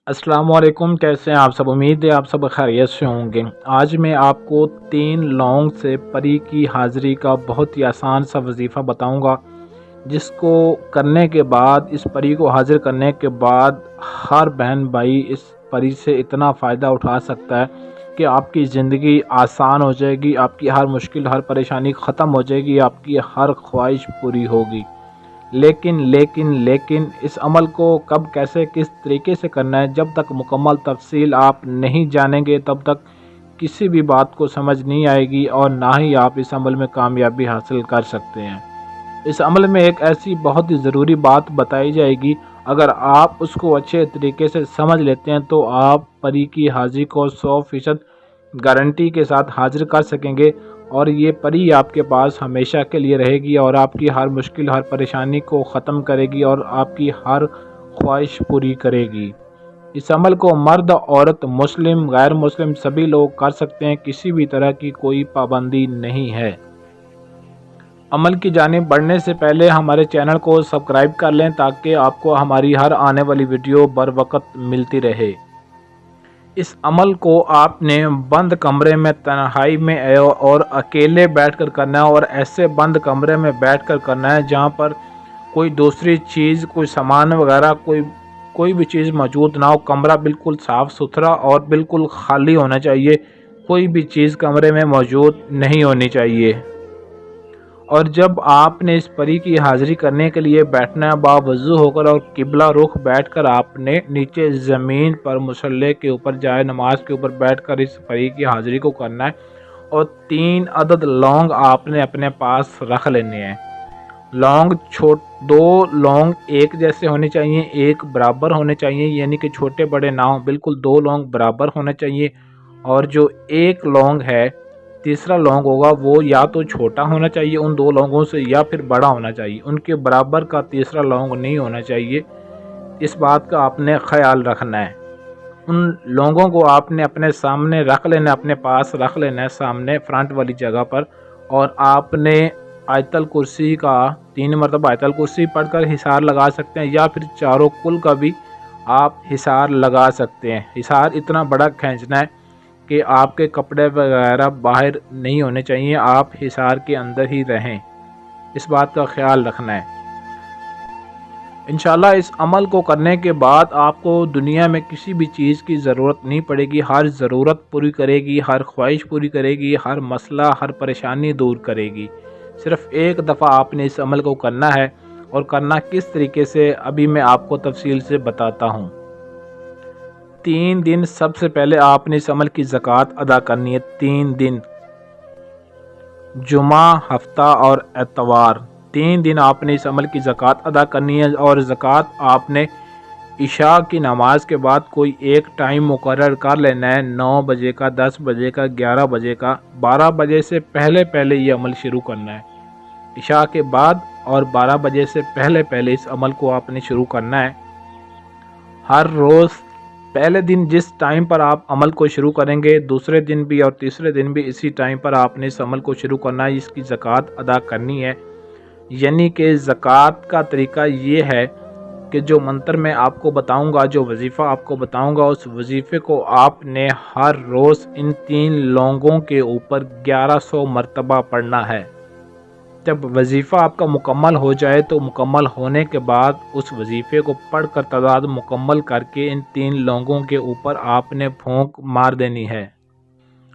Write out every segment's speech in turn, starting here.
السلام علیکم، کیسے ہیں آپ سب؟ امید ہے آپ سب خیریت سے ہوں گے۔ آج میں آپ کو 3 لونگ سے پری کی حاضری کا بہت ہی آسان سا وظیفہ بتاؤں گا، جس کو کرنے کے بعد، اس پری کو حاضر کرنے کے بعد ہر بہن بھائی اس پری سے اتنا فائدہ اٹھا سکتا ہے کہ آپ کی زندگی آسان ہو جائے گی، آپ کی ہر مشکل، ہر پریشانی ختم ہو جائے گی، آپ کی ہر خواہش پوری ہوگی۔ لیکن اس عمل کو کب، کیسے، کس طریقے سے کرنا ہے، جب تک مکمل تفصیل آپ نہیں جانیں گے تب تک کسی بھی بات کو سمجھ نہیں آئے گی اور نہ ہی آپ اس عمل میں کامیابی حاصل کر سکتے ہیں۔ اس عمل میں ایک ایسی بہت ہی ضروری بات بتائی جائے گی، اگر آپ اس کو اچھے طریقے سے سمجھ لیتے ہیں تو آپ پری کی حاضری کو 100% گارنٹی کے ساتھ حاضر کر سکیں گے، اور یہ پری آپ کے پاس ہمیشہ کے لیے رہے گی اور آپ کی ہر مشکل، ہر پریشانی کو ختم کرے گی اور آپ کی ہر خواہش پوری کرے گی۔ اس عمل کو مرد، عورت، مسلم، غیر مسلم سبھی لوگ کر سکتے ہیں، کسی بھی طرح کی کوئی پابندی نہیں ہے۔ عمل کی جانب بڑھنے سے پہلے ہمارے چینل کو سبسکرائب کر لیں تاکہ آپ کو ہماری ہر آنے والی ویڈیو بر وقت ملتی رہے۔ اس عمل کو آپ نے بند کمرے میں، تنہائی میں اور اکیلے بیٹھ کر کرنا ہے، اور ایسے بند کمرے میں بیٹھ کر کرنا ہے جہاں پر کوئی دوسری چیز، کوئی سامان وغیرہ، کوئی بھی چیز موجود نہ ہو۔ کمرہ بالکل صاف ستھرا اور بالکل خالی ہونا چاہیے، کوئی بھی چیز کمرے میں موجود نہیں ہونی چاہیے۔ اور جب آپ نے اس پری کی حاضری کرنے کے لیے بیٹھنا ہے، باوضو ہو کر اور قبلہ رخ بیٹھ کر آپ نے نیچے زمین پر مصلی کے اوپر، جائے نماز کے اوپر بیٹھ کر اس پری کی حاضری کو کرنا ہے، اور 3 عدد لونگ آپ نے اپنے پاس رکھ لینے ہیں۔ لونگ 2 لونگ ایک جیسے ہونے چاہیے، ایک برابر ہونے چاہیے، یعنی کہ چھوٹے بڑے نہ ہوں، بالکل 2 لونگ برابر ہونے چاہیے، اور جو ایک لونگ ہے، تیسرا لونگ ہوگا، وہ یا تو چھوٹا ہونا چاہیے ان 2 لونگوں سے، یا پھر بڑا ہونا چاہیے، ان کے برابر کا تیسرا لونگ نہیں ہونا چاہیے۔ اس بات کا آپ نے خیال رکھنا ہے۔ ان لونگوں کو آپ نے اپنے سامنے رکھ لینا، اپنے پاس رکھ لینا ہے، سامنے فرنٹ والی جگہ پر، اور آپ نے آیت الکرسی کا 3 مرتبہ آیت الکرسی پڑھ کر حصار لگا سکتے ہیں، یا پھر چاروں کل کا بھی آپ حصار لگا سکتے ہیں۔ حصار اتنا بڑا کھینچنا ہے کہ آپ کے کپڑے وغیرہ باہر نہیں ہونے چاہیے، آپ حصار کے اندر ہی رہیں، اس بات کا خیال رکھنا ہے۔ انشاءاللہ اس عمل کو کرنے کے بعد آپ کو دنیا میں کسی بھی چیز کی ضرورت نہیں پڑے گی، ہر ضرورت پوری کرے گی، ہر خواہش پوری کرے گی، ہر مسئلہ، ہر پریشانی دور کرے گی۔ صرف ایک دفعہ آپ نے اس عمل کو کرنا ہے، اور کرنا کس طریقے سے ابھی میں آپ کو تفصیل سے بتاتا ہوں۔ 3 دن سب سے پہلے آپ نے اس عمل کی زکوٰۃ ادا کرنی ہے۔ 3 دن، جمعہ، ہفتہ اور اتوار، 3 دن آپ نے اس عمل کی زکوٰۃ ادا کرنی ہے، اور زکوٰۃ آپ نے عشاء کی نماز کے بعد کوئی ایک ٹائم مقرر کر لینا ہے، 9 بجے کا، 10 بجے کا، 11 بجے کا، 12 بجے سے پہلے یہ عمل شروع کرنا ہے۔ عشاء کے بعد اور 12 بجے سے پہلے اس عمل کو آپ نے شروع کرنا ہے۔ ہر روز پہلے دن جس ٹائم پر آپ عمل کو شروع کریں گے، دوسرے دن بھی اور تیسرے دن بھی اسی ٹائم پر آپ نے اس عمل کو شروع کرنا ہے، اس کی زکوٰۃ ادا کرنی ہے۔ یعنی کہ زکوٰۃ کا طریقہ یہ ہے کہ جو منتر میں آپ کو بتاؤں گا، جو وظیفہ آپ کو بتاؤں گا، اس وظیفے کو آپ نے ہر روز ان 3 لونگوں کے اوپر 1100 مرتبہ پڑھنا ہے۔ جب وظیفہ آپ کا مکمل ہو جائے تو مکمل ہونے کے بعد اس وظیفے کو پڑھ کر تعداد مکمل کر کے ان 3 لونگوں کے اوپر آپ نے پھونک مار دینی ہے۔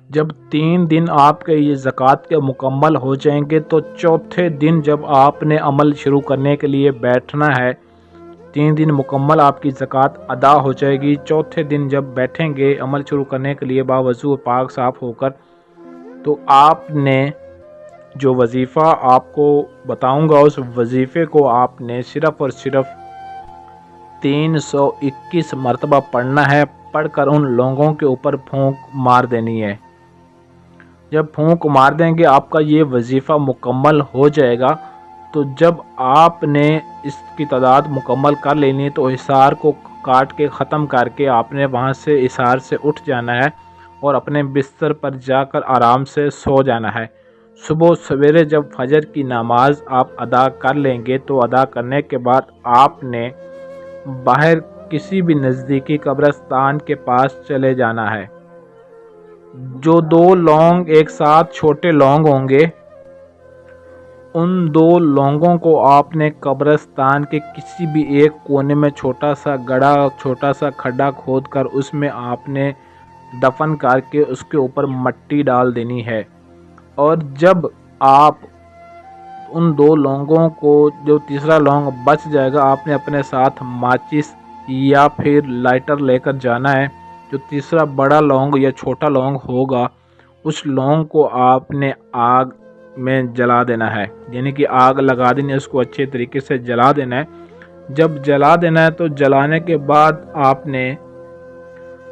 جب 3 دن آپ کے یہ زکوٰۃ کے مکمل ہو جائیں گے تو چوتھے دن جب آپ نے عمل شروع کرنے کے لیے بیٹھنا ہے، 3 دن مکمل آپ کی زکوٰۃ ادا ہو جائے گی، چوتھے دن جب بیٹھیں گے عمل شروع کرنے کے لیے باوضو پاک صاف ہو کر، تو آپ نے جو وظیفہ آپ کو بتاؤں گا، اس وظیفے کو آپ نے صرف اور صرف 321 مرتبہ پڑھنا ہے۔ پڑھ کر ان لونگوں کے اوپر پھونک مار دینی ہے۔ جب پھونک مار دیں گے، آپ کا یہ وظیفہ مکمل ہو جائے گا، تو جب آپ نے اس کی تعداد مکمل کر لینی ہے تو حصار کو کاٹ کے ختم کر کے آپ نے وہاں سے حصار سے اٹھ جانا ہے اور اپنے بستر پر جا کر آرام سے سو جانا ہے۔ صبح سویرے جب فجر کی نماز آپ ادا کر لیں گے تو ادا کرنے کے بعد آپ نے باہر کسی بھی نزدیکی قبرستان کے پاس چلے جانا ہے۔ جو 2 لونگ ایک ساتھ چھوٹے لونگ ہوں گے، ان 2 لونگوں کو آپ نے قبرستان کے کسی بھی ایک کونے میں چھوٹا سا گڑھا، چھوٹا سا کھڈا کھود کر اس میں آپ نے دفن کر کے اس کے اوپر مٹی ڈال دینی ہے۔ اور جب آپ ان 2 لونگوں کو، جو تیسرا لونگ بچ جائے گا، آپ نے اپنے ساتھ ماچس یا پھر لائٹر لے کر جانا ہے۔ جو تیسرا بڑا لونگ یا چھوٹا لونگ ہوگا، اس لونگ کو آپ نے آگ میں جلا دینا ہے، یعنی کہ آگ لگا دینی ہے، اس کو اچھے طریقے سے جلا دینا ہے۔ جب جلا دینا ہے تو جلانے کے بعد آپ نے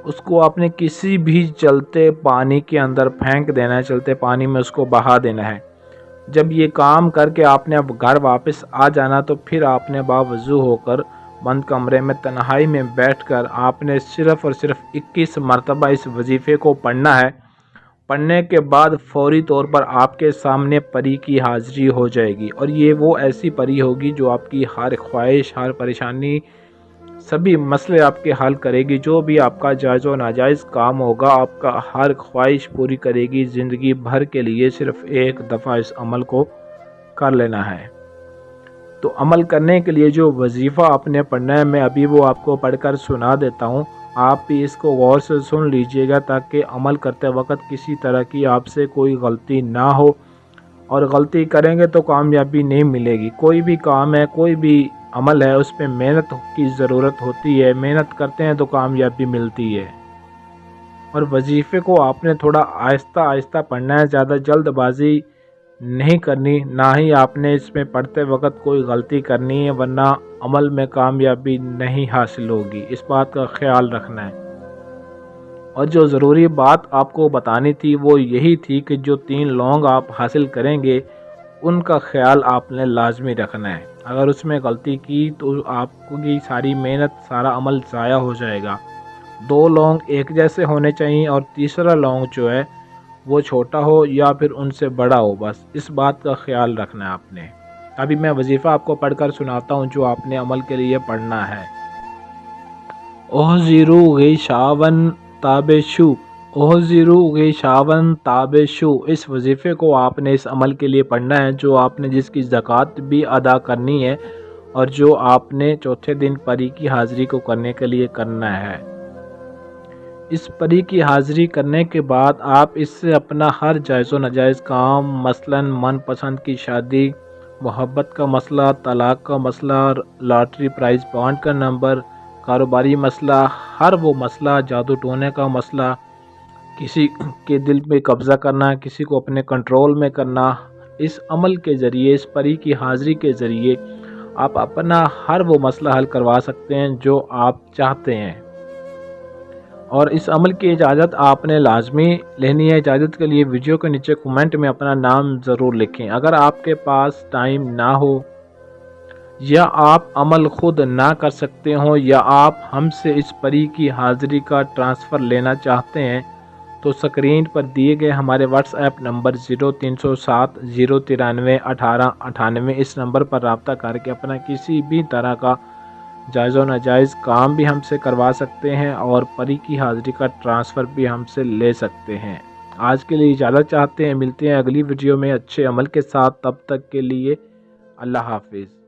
اس کو اپنے کسی بھی چلتے پانی کے اندر پھینک دینا ہے، چلتے پانی میں اس کو بہا دینا ہے۔ جب یہ کام کر کے آپ نے اب گھر واپس آ جانا تو پھر آپ نے باوضو ہو کر بند کمرے میں تنہائی میں بیٹھ کر آپ نے صرف اور صرف 21 مرتبہ اس وظیفے کو پڑھنا ہے۔ پڑھنے کے بعد فوری طور پر آپ کے سامنے پری کی حاضری ہو جائے گی، اور یہ وہ ایسی پری ہوگی جو آپ کی ہر خواہش، ہر پریشانی، سبھی مسئلے آپ کے حل کرے گی۔ جو بھی آپ کا جائز و ناجائز کام ہوگا، آپ کا ہر خواہش پوری کرے گی۔ زندگی بھر کے لیے صرف ایک دفعہ اس عمل کو کر لینا ہے۔ تو عمل کرنے کے لیے جو وظیفہ آپ نے پڑھنا ہے، میں ابھی وہ آپ کو پڑھ کر سنا دیتا ہوں۔ آپ بھی اس کو غور سے سن لیجئے گا تاکہ عمل کرتے وقت کسی طرح کی آپ سے کوئی غلطی نہ ہو، اور غلطی کریں گے تو کامیابی نہیں ملے گی۔ کوئی بھی کام ہے، کوئی بھی عمل ہے، اس پہ محنت کی ضرورت ہوتی ہے۔ محنت کرتے ہیں تو کامیابی ملتی ہے۔ اور وظیفے کو آپ نے تھوڑا آہستہ آہستہ پڑھنا ہے، زیادہ جلد بازی نہیں کرنی، نہ ہی آپ نے اس میں پڑھتے وقت کوئی غلطی کرنی ہے، ورنہ عمل میں کامیابی نہیں حاصل ہوگی۔ اس بات کا خیال رکھنا ہے۔ اور جو ضروری بات آپ کو بتانی تھی وہ یہی تھی کہ جو 3 لونگ آپ حاصل کریں گے، ان کا خیال آپ نے لازمی رکھنا ہے۔ اگر اس میں غلطی کی تو آپ کی ساری محنت، سارا عمل ضائع ہو جائے گا۔ 2 لونگ ایک جیسے ہونے چاہیے، اور تیسرا لونگ جو ہے وہ چھوٹا ہو یا پھر ان سے بڑا ہو، بس اس بات کا خیال رکھنا ہے آپ نے۔ ابھی میں وظیفہ آپ کو پڑھ کر سناتا ہوں جو آپ نے عمل کے لیے پڑھنا ہے۔ اوہزیرو غیشاون تابشو، اوہزیرو غیشاون تابشو، اس وظیفے کو آپ نے اس عمل کے لیے پڑھنا ہے جو آپ نے جس کی زکوٰۃ بھی ادا کرنی ہے، اور جو آپ نے چوتھے دن پری کی حاضری کو کرنے کے لیے کرنا ہے۔ اس پری کی حاضری کرنے کے بعد آپ اس سے اپنا ہر جائز و ناجائز کام، مثلاً من پسند کی شادی، محبت کا مسئلہ، طلاق کا مسئلہ، لاٹری پرائز بانڈ کا نمبر، کاروباری مسئلہ، ہر وہ مسئلہ، جادو ٹونے کا مسئلہ، کسی کے دل پہ قبضہ کرنا، کسی کو اپنے کنٹرول میں کرنا، اس عمل کے ذریعے، اس پری کی حاضری کے ذریعے آپ اپنا ہر وہ مسئلہ حل کروا سکتے ہیں جو آپ چاہتے ہیں۔ اور اس عمل کی اجازت آپ نے لازمی لینی ہے۔ اجازت کے لیے ویڈیو کے نیچے کمنٹ میں اپنا نام ضرور لکھیں۔ اگر آپ کے پاس ٹائم نہ ہو، یا آپ عمل خود نہ کر سکتے ہوں، یا آپ ہم سے اس پری کی حاضری کا ٹرانسفر لینا چاہتے ہیں، تو سکرین پر دیے گئے ہمارے واٹس ایپ نمبر 0307 093 18 98، اس نمبر پر رابطہ کر کے اپنا کسی بھی طرح کا جائز و ناجائز کام بھی ہم سے کروا سکتے ہیں، اور پری کی حاضری کا ٹرانسفر بھی ہم سے لے سکتے ہیں۔ آج کے لیے اجازت چاہتے ہیں، ملتے ہیں اگلی ویڈیو میں اچھے عمل کے ساتھ، تب تک کے لیے اللہ حافظ۔